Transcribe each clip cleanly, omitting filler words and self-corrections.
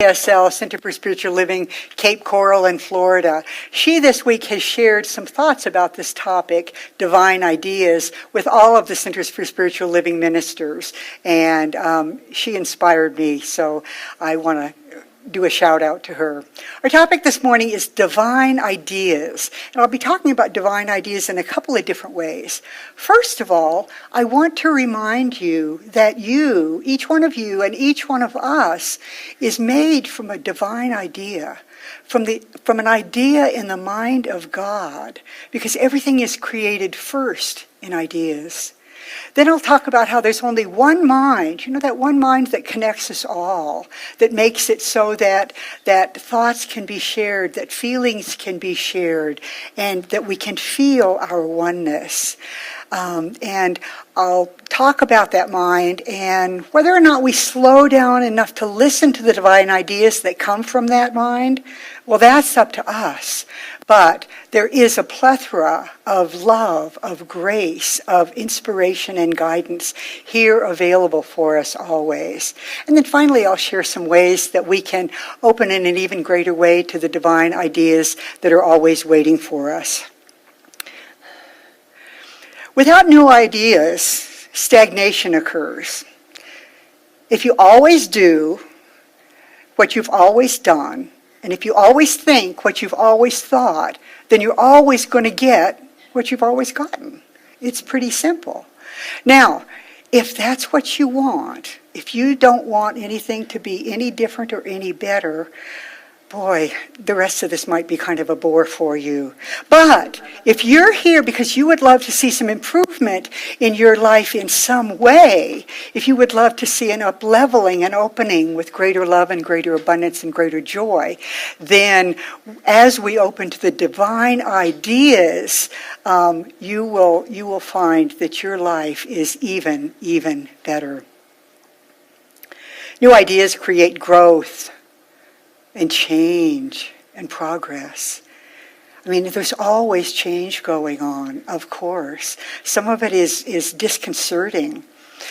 CSL, Center for Spiritual Living, Cape Coral in Florida. She this week has shared some thoughts about this topic, divine ideas, with all of the Centers for Spiritual Living ministers. And she inspired me, so I want to do a shout out to her. Our topic this morning is divine ideas. And I'll be talking about divine ideas in a couple of different ways. First of all, I want to remind you that you, each one of you and each one of us, is made from a divine idea, from an idea in the mind of God, because everything is created first in ideas. Then I'll talk about how there's only one mind, that one mind that connects us all, that makes it so that thoughts can be shared, that feelings can be shared, and that we can feel our oneness. And I'll talk about that mind and whether or not we slow down enough to listen to the divine ideas that come from that mind. Well, that's up to us. But there is a plethora of love, of grace, of inspiration and guidance here available for us always. And then finally, I'll share some ways that we can open in an even greater way to the divine ideas that are always waiting for us. Without new ideas, stagnation occurs. If you always do what you've always done, and if you always think what you've always thought, then you're always going to get what you've always gotten. It's pretty simple. Now, if that's what you want, if you don't want anything to be any different or any better, boy, the rest of this might be kind of a bore for you. But if you're here because you would love to see some improvement in your life in some way, if you would love to see an up-leveling, an opening with greater love and greater abundance and greater joy, then as we open to the divine ideas, you will find that your life is even better. New ideas create growth and change and progress. I mean, there's always change going on, of course. Some of it is disconcerting.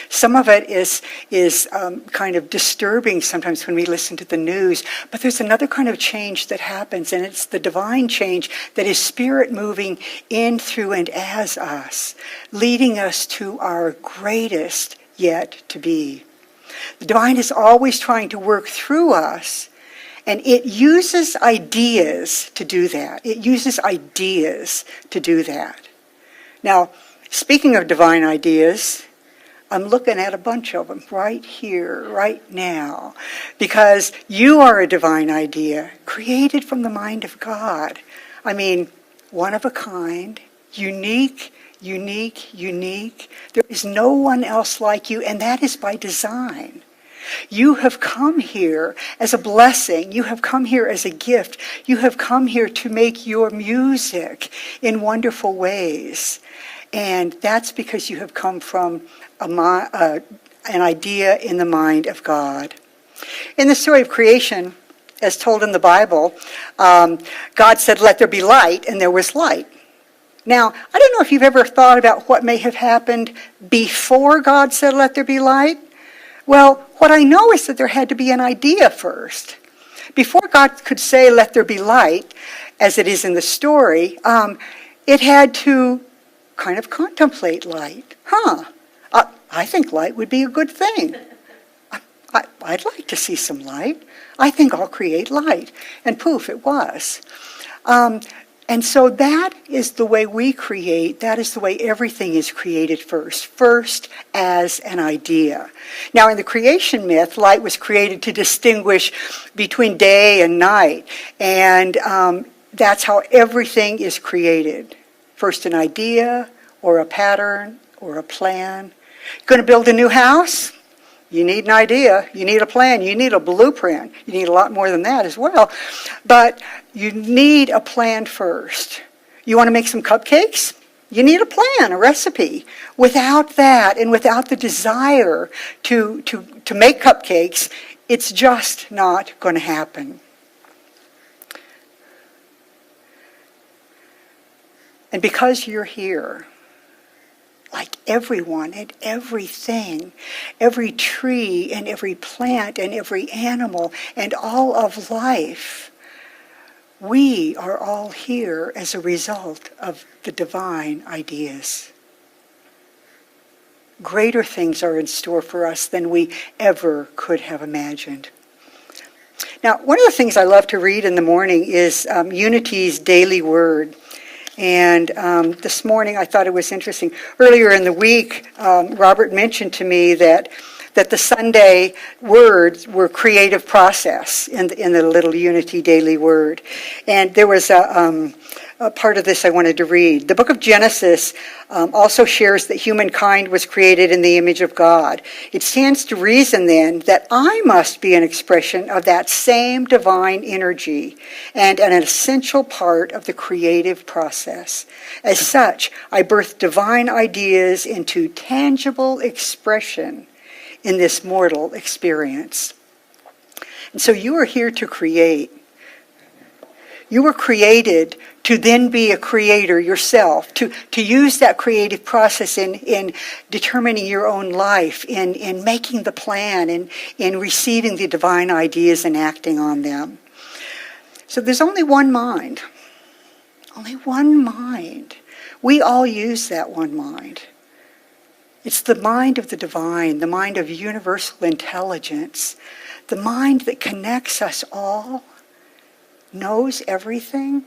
Some of it is kind of disturbing sometimes when we listen to the news. But there's another kind of change that happens, and it's the divine change that is spirit moving in, through, and as us, leading us to our greatest yet to be. The divine is always trying to work through us, and it uses ideas to do that. It uses ideas to do that. Now, speaking of divine ideas, I'm looking at a bunch of them right here, right now, because you are a divine idea created from the mind of God. I mean, one of a kind, unique. There is no one else like you, and that is by design. You have come here as a blessing. You have come here as a gift. You have come here to make your music in wonderful ways. And that's because you have come from an idea in the mind of God. In the story of creation, as told in the Bible, God said, "Let there be light," and there was light. Now, I don't know if you've ever thought about what may have happened before God said, "Let there be light." Well, what I know is that there had to be an idea first. Before God could say, "Let there be light," as it is in the story, it had to kind of contemplate light. I think light would be a good thing. I'd like to see some light. I think I'll create light. And poof, it was. And so that is the way we create. That is the way everything is created first as an idea. Now, in the creation myth, light was created to distinguish between day and night. And that's how everything is created. First an idea, or a pattern, or a plan. Going to build a new house? You need an idea, you need a plan, you need a blueprint. You need a lot more than that as well. But you need a plan first. You want to make some cupcakes? You need a plan, a recipe. Without that, and without the desire to make cupcakes, it's just not going to happen. And because you're here, like everyone and everything, every tree and every plant and every animal and all of life. We are all here as a result of the divine ideas. Greater things are in store for us than we ever could have imagined. Now, one of the things I love to read in the morning is Unity's Daily Word. And this morning I thought it was interesting. Earlier in the week, Robert mentioned to me that the Sunday words were creative process in the little Unity Daily Word. And there was a part of this I wanted to read. The book of Genesis also shares that humankind was created in the image of God. It stands to reason then that I must be an expression of that same divine energy and an essential part of the creative process. As such, I birth divine ideas into tangible expression in this mortal experience. And so you are here to create. You were created to then be a creator yourself, to use that creative process in determining your own life, in making the plan, in receiving the divine ideas and acting on them. So there's only one mind. Only one mind. We all use that one mind. It's the mind of the divine, the mind of universal intelligence, the mind that connects us all, knows everything.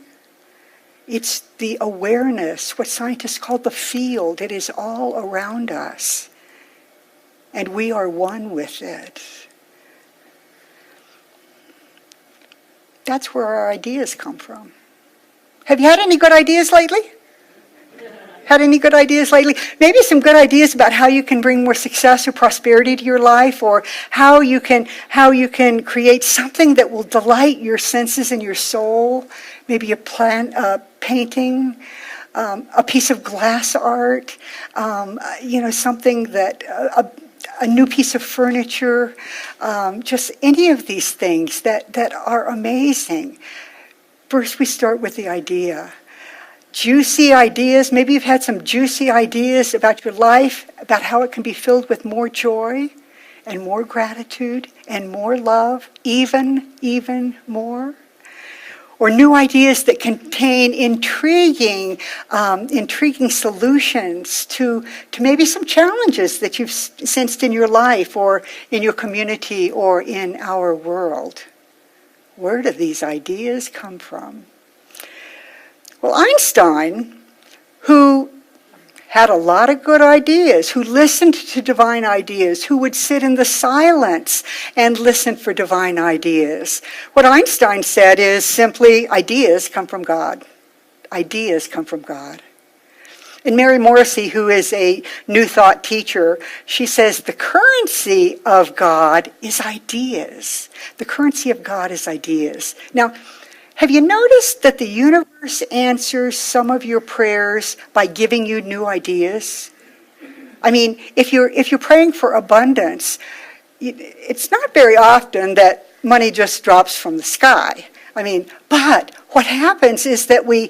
It's the awareness, what scientists call the field. It is all around us. And we are one with it. That's where our ideas come from. Have you had any good ideas lately? Had any good ideas lately? Maybe some good ideas about how you can bring more success or prosperity to your life, or how you can create something that will delight your senses and your soul. Maybe a plant, a painting, a piece of glass art, something that a new piece of furniture, just any of these things that are amazing. First, we start with the idea. Juicy ideas. Maybe you've had some juicy ideas about your life, about how it can be filled with more joy and more gratitude and more love, even more. Or new ideas that contain intriguing solutions to maybe some challenges that you've sensed in your life or in your community or in our world. Where do these ideas come from? Well, Einstein, who had a lot of good ideas, who listened to divine ideas, who would sit in the silence and listen for divine ideas. What Einstein said is simply, ideas come from God. Ideas come from God. And Mary Morrissey, who is a New Thought teacher, she says the currency of God is ideas. The currency of God is ideas. Now, have you noticed that the universe answers some of your prayers by giving you new ideas? I mean, if you're praying for abundance, it's not very often that money just drops from the sky. I mean, but what happens is that we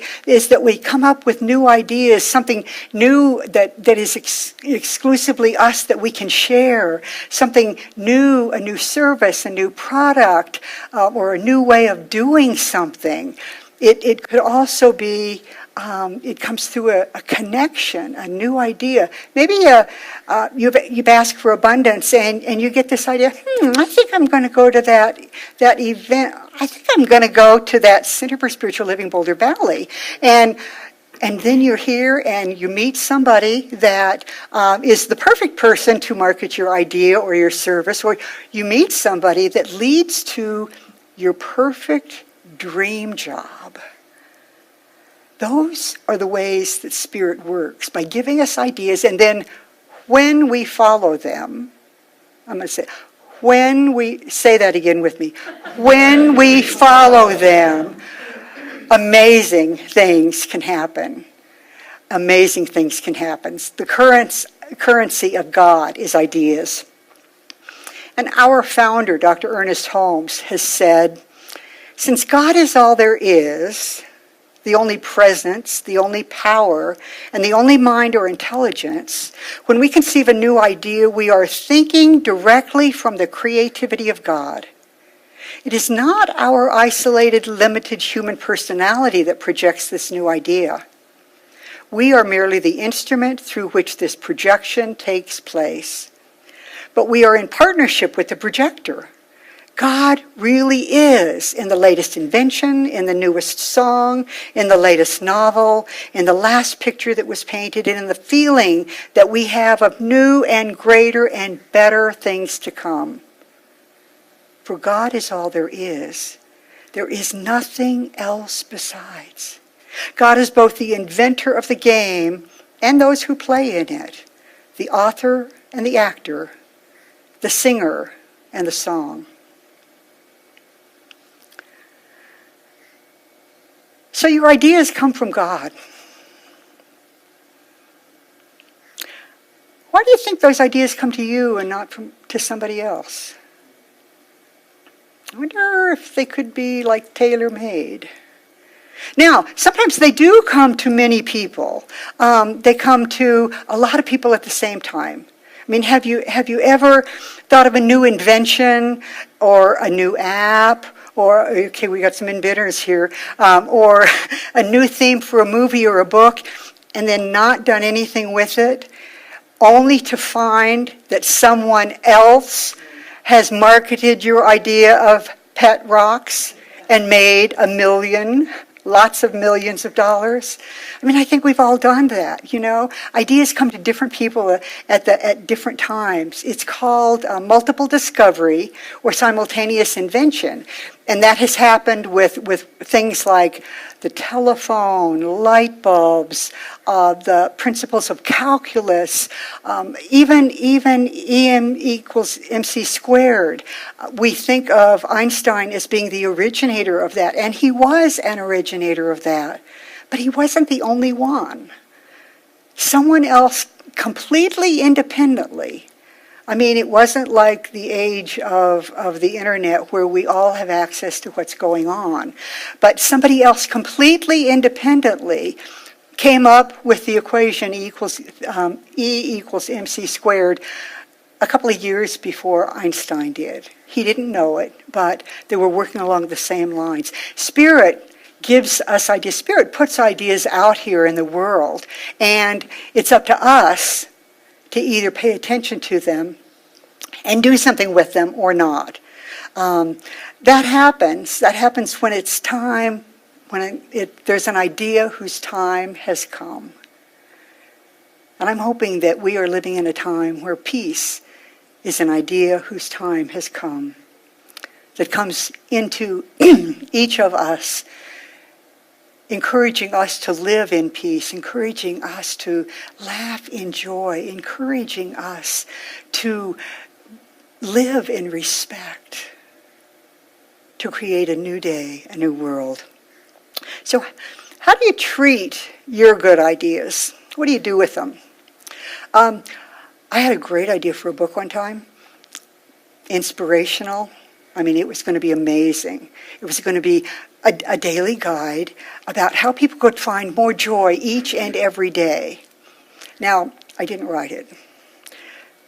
come up with new ideas, something new that is exclusively us that we can share, something new, a new service, a new product, or a new way of doing something. It could also be, it comes through a connection, a new idea. Maybe you've asked for abundance and you get this idea, I think I'm going to go to that event. I think I'm going to go to that Center for Spiritual Living Boulder Valley. And then you're here and you meet somebody that is the perfect person to market your idea or your service, or you meet somebody that leads to your perfect dream job. Those are the ways that Spirit works, by giving us ideas, and then when we follow them, I'm going to say, say that again with me, when we follow them, amazing things can happen. Amazing things can happen. The currency of God is ideas. And our founder, Dr. Ernest Holmes, has said, since God is all there is, the only presence, the only power, and the only mind or intelligence, when we conceive a new idea, we are thinking directly from the creativity of God. It is not our isolated, limited human personality that projects this new idea. We are merely the instrument through which this projection takes place. But we are in partnership with the projector. God really is in the latest invention, in the newest song, in the latest novel, in the last picture that was painted, and in the feeling that we have of new and greater and better things to come. For God is all there is. There is nothing else besides. God is both the inventor of the game and those who play in it, the author and the actor, the singer and the song. So your ideas come from God. Why do you think those ideas come to you and not to somebody else? I wonder if they could be like tailor-made. Now, sometimes they do come to many people. They come to a lot of people at the same time. I mean, have you ever thought of a new invention or a new app? Or, okay, we got some inventors here, or a new theme for a movie or a book, and then not done anything with it, only to find that someone else has marketed your idea of pet rocks and made lots of millions of dollars. I mean, I think we've all done that, you know. Ideas come to different people at different times. It's called multiple discovery or simultaneous invention. And that has happened with things like the telephone, light bulbs, the principles of calculus, even EM equals MC squared. We think of Einstein as being the originator of that, and he was an originator of that. But he wasn't the only one. Someone else completely independently. I mean, it wasn't like the age of the internet where we all have access to what's going on. But somebody else completely independently came up with the equation E equals MC squared a couple of years before Einstein did. He didn't know it, but they were working along the same lines. Spirit gives us ideas. Spirit puts ideas out here in the world, and it's up to us to either pay attention to them and do something with them or not. That happens when it's time, there's an idea whose time has come. And I'm hoping that we are living in a time where peace is an idea whose time has come, that comes into each of us, encouraging us to live in peace, encouraging us to laugh in joy, encouraging us to live in respect, to create a new day, a new world. So how do you treat your good ideas? What do you do with them? I had a great idea for a book one time, inspirational. I mean, it was going to be amazing. It was going to be a daily guide about how people could find more joy each and every day. Now, I didn't write it.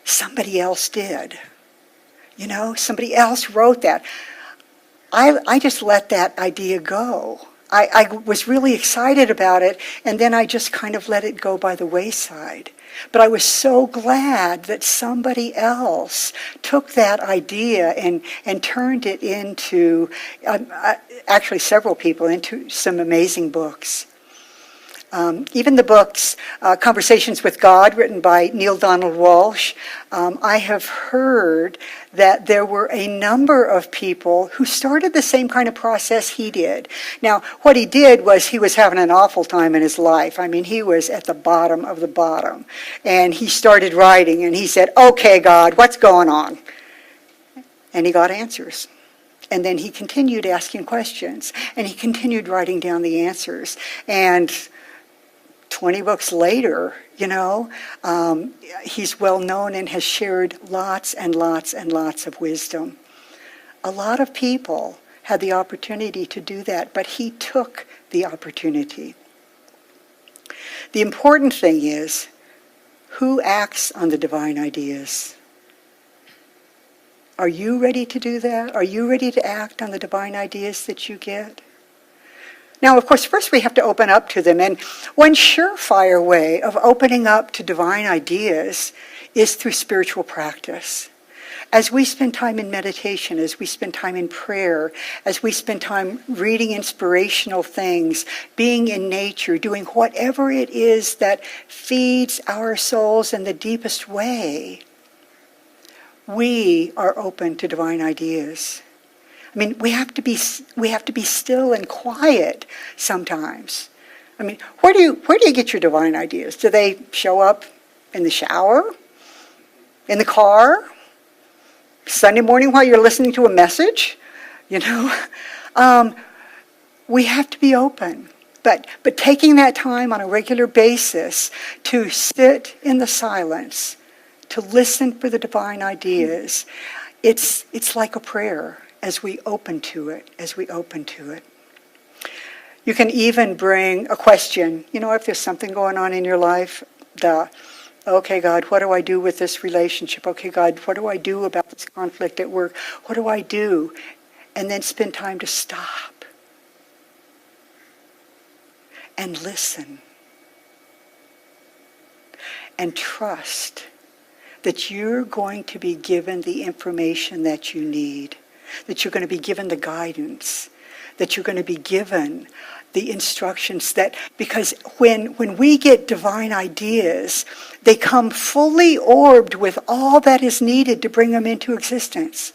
Somebody else did. You know, somebody else wrote that. I just let that idea go. I was really excited about it, and then I just kind of let it go by the wayside. But I was so glad that somebody else took that idea and turned it into, actually several people, into some amazing books. Even the books, Conversations with God, written by Neale Donald Walsch, I have heard that there were a number of people who started the same kind of process he did. Now, what he did was he was having an awful time in his life. I mean, he was at the bottom of the bottom. And he started writing, and he said, "Okay, God, what's going on?" And he got answers. And then he continued asking questions, and he continued writing down the answers. And 20 books later, you know, he's well known and has shared lots and lots and lots of wisdom. A lot of people had the opportunity to do that, but he took the opportunity. The important thing is, who acts on the divine ideas? Are you ready to do that? Are you ready to act on the divine ideas that you get? Now, of course, first we have to open up to them. And one surefire way of opening up to divine ideas is through spiritual practice. As we spend time in meditation, as we spend time in prayer, as we spend time reading inspirational things, being in nature, doing whatever it is that feeds our souls in the deepest way, we are open to divine ideas. I mean, we have to be still and quiet sometimes. I mean, where do you get your divine ideas? Do they show up in the shower? In the car? Sunday morning while you're listening to a message? You know? We have to be open. But taking that time on a regular basis to sit in the silence, to listen for the divine ideas, it's like a prayer as we open to it, You can even bring a question. You know, if there's something going on in your life, okay, God, what do I do with this relationship? Okay, God, what do I do about this conflict at work? What do I do? And then spend time to stop and listen and trust that you're going to be given the information that you need, that you're going to be given the guidance, that you're going to be given the instructions, because when we get divine ideas, they come fully orbed with all that is needed to bring them into existence.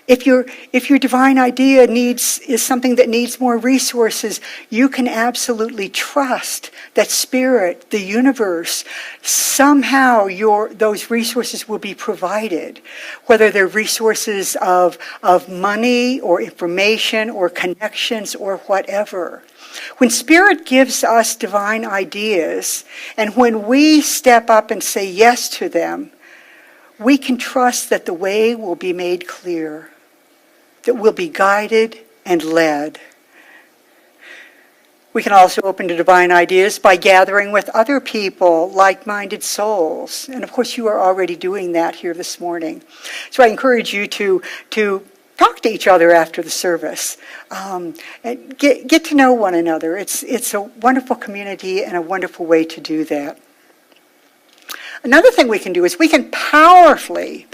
If your divine idea is something that needs more resources, you can absolutely trust that Spirit, the universe, somehow those resources will be provided, whether they're resources of money or information or connections or whatever. When Spirit gives us divine ideas, and when we step up and say yes to them, we can trust that the way will be made clear, that we'll be guided and led. We can also open to divine ideas by gathering with other people, like-minded souls. And of course, you are already doing that here this morning. So I encourage you to talk to each other after the service. And get to know one another. It's a wonderful community and a wonderful way to do that. Another thing we can do is we can powerfully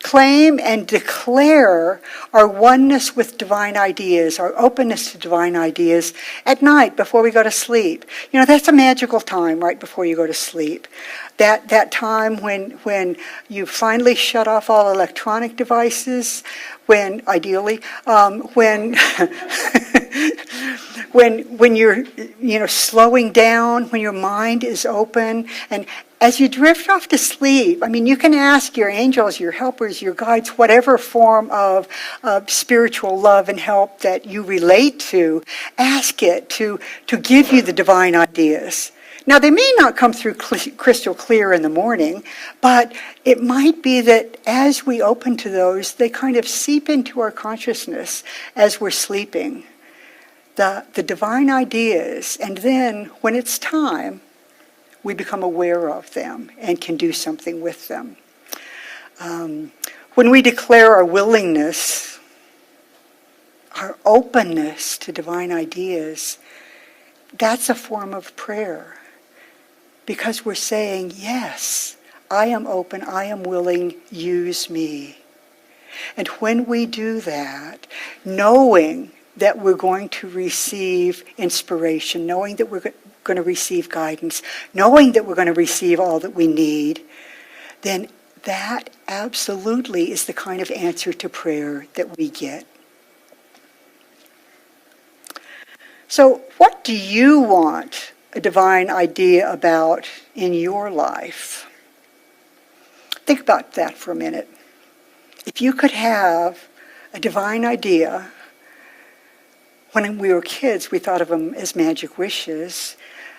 claim and declare our oneness with divine ideas, our openness to divine ideas at night before we go to sleep. You know, that's a magical time right before you go to sleep. That time when you finally shut off all electronic devices, when ideally, when you're slowing down, when your mind is open, and as you drift off to sleep, I mean, you can ask your angels, your helpers, your guides, whatever form of spiritual love and help that you relate to, ask it to give you the divine ideas. Now, they may not come through crystal clear in the morning, but it might be that as we open to those, they kind of seep into our consciousness as we're sleeping. The divine ideas, and then when it's time, we become aware of them and can do something with them. When we declare our willingness, our openness to divine ideas, that's a form of prayer. Because we're saying, yes, I am open, I am willing, use me. And when we do that, knowing that we're going to receive inspiration, knowing that we're going to receive guidance, knowing that we're going to receive all that we need, then that absolutely is the kind of answer to prayer that we get. So what do you want a divine idea about in your life? Think about that for a minute. If you could have a divine idea, when we were kids, we thought of them as magic wishes.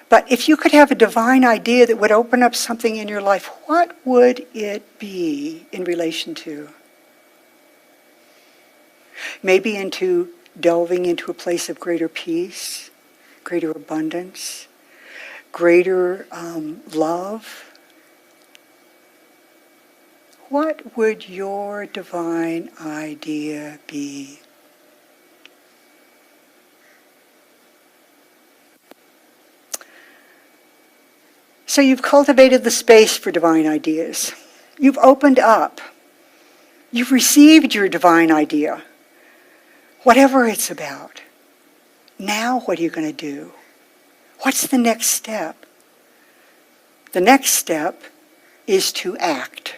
But if you could have a divine idea that would open up something in your life, what would it be in relation to? maybe into delving into a place of greater peace, greater abundance, greater love. What would your divine idea be? So you've cultivated the space for divine ideas. You've opened up. You've received your divine idea, whatever it's about. Now what are you going to do? What's the next step? The next step is to act.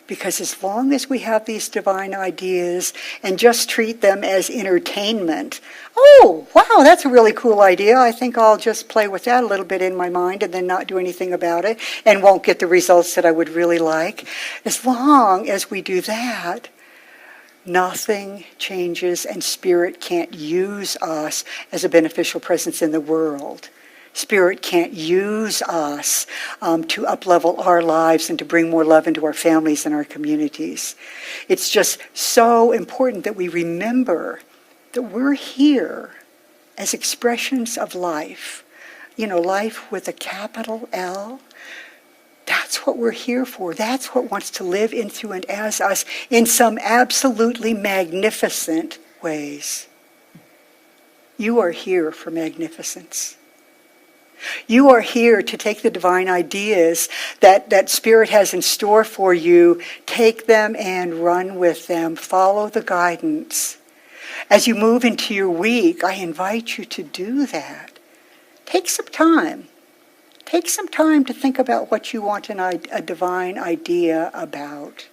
Because as long as we have these divine ideas and just treat them as entertainment, oh, wow, that's a really cool idea. I think I'll just play with that a little bit in my mind and then not do anything about it and won't get the results that I would really like. As long as we do that, nothing changes and Spirit can't use us as a beneficial presence in the world. Spirit can't use us to up-level our lives and to bring more love into our families and our communities. It's just so important that we remember that we're here as expressions of life. You know, life with a capital L. That's what we're here for. That's what wants to live in, through, and as us in some absolutely magnificent ways. You are here for magnificence. You are here to take the divine ideas that Spirit has in store for you, take them and run with them. Follow the guidance. As you move into your week, I invite you to do that. Take some time. Take some time to think about what you want a divine idea about.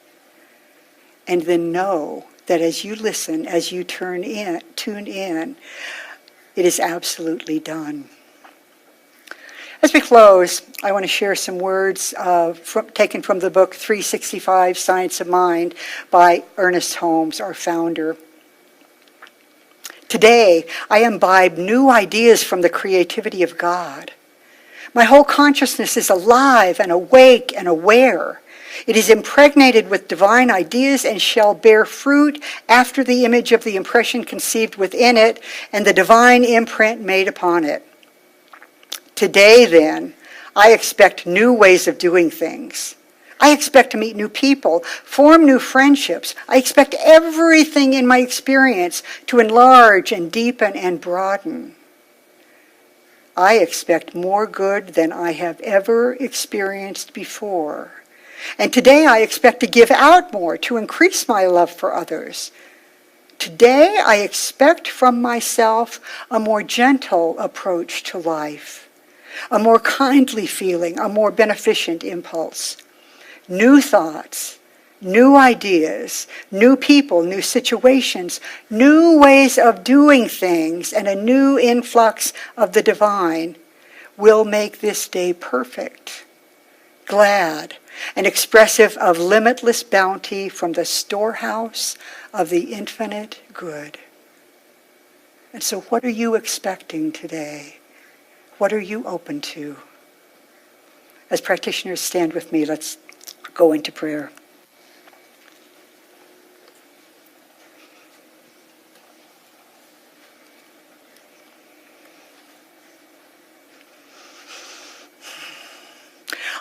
And then know that as you listen, as you tune in, it is absolutely done. As we close, I want to share some words taken from the book 365, Science of Mind, by Ernest Holmes, our founder. Today, I imbibe new ideas from the creativity of God. My whole consciousness is alive and awake and aware. It is impregnated with divine ideas and shall bear fruit after the image of the impression conceived within it and the divine imprint made upon it. Today, then, I expect new ways of doing things. I expect to meet new people, form new friendships. I expect everything in my experience to enlarge and deepen and broaden. I expect more good than I have ever experienced before. And today I expect to give out more, to increase my love for others. Today I expect from myself a more gentle approach to life. A more kindly feeling, a more beneficent impulse. New thoughts, new ideas, new people, new situations, new ways of doing things, and a new influx of the divine will make this day perfect, glad, and expressive of limitless bounty from the storehouse of the infinite good. And so what are you expecting today? What are you open to? As practitioners, stand with me. Let's go into prayer.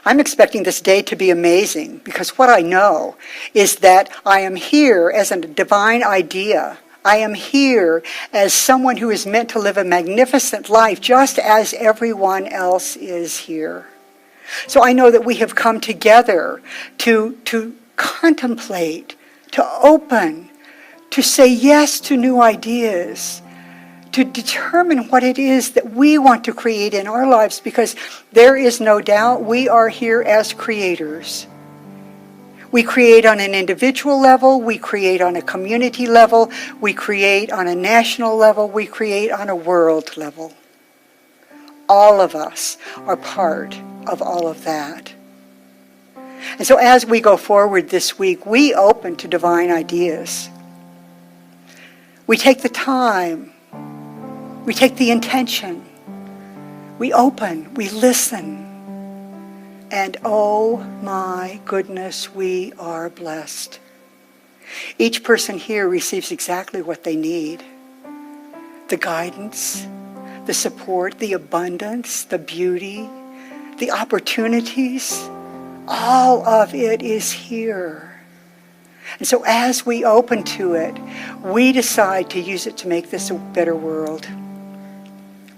I'm expecting this day to be amazing because what I know is that I am here as a divine idea. I am here as someone who is meant to live a magnificent life just as everyone else is here. So I know that we have come together to contemplate, to open, to say yes to new ideas, to determine what it is that we want to create in our lives, because there is no doubt we are here as creators. We create on an individual level, we create on a community level, we create on a national level, we create on a world level. All of us are part of all of that. And so as we go forward this week, we open to divine ideas. We take the time, we take the intention, we open, we listen. And oh my goodness, we are blessed. Each person here receives exactly what they need. The guidance, the support, the abundance, the beauty, the opportunities, all of it is here. And so as we open to it, we decide to use it to make this a better world.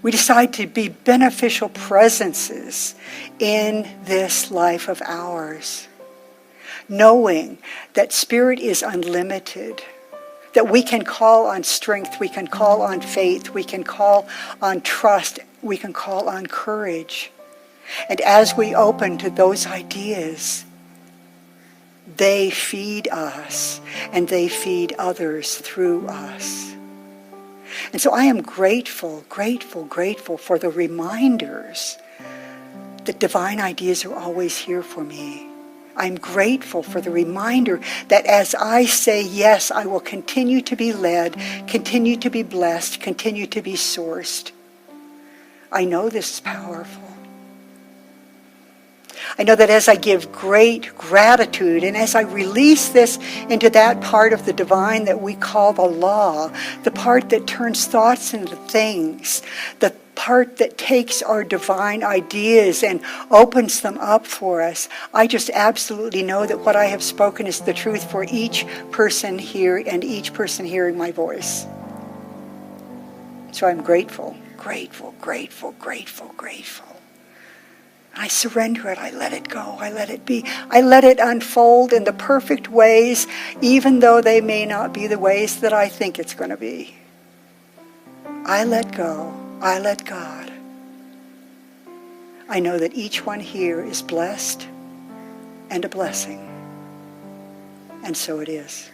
We decide to be beneficial presences in this life of ours, knowing that Spirit is unlimited, that we can call on strength, we can call on faith, we can call on trust, we can call on courage. And as we open to those ideas, they feed us and they feed others through us. And so I am grateful for the reminders that divine ideas are always here for me. I'm grateful for the reminder that as I say yes, I will continue to be led, continue to be blessed, continue to be sourced. I know this is powerful. I know that as I give great gratitude and as I release this into that part of the divine that we call the law, the part that turns thoughts into things, the part that takes our divine ideas and opens them up for us, I just absolutely know that what I have spoken is the truth for each person here and each person hearing my voice. So I'm grateful. I surrender it. I let it go. I let it be. I let it unfold in the perfect ways, even though they may not be the ways that I think it's going to be. I let go. I let God. I know that each one here is blessed and a blessing. And so it is.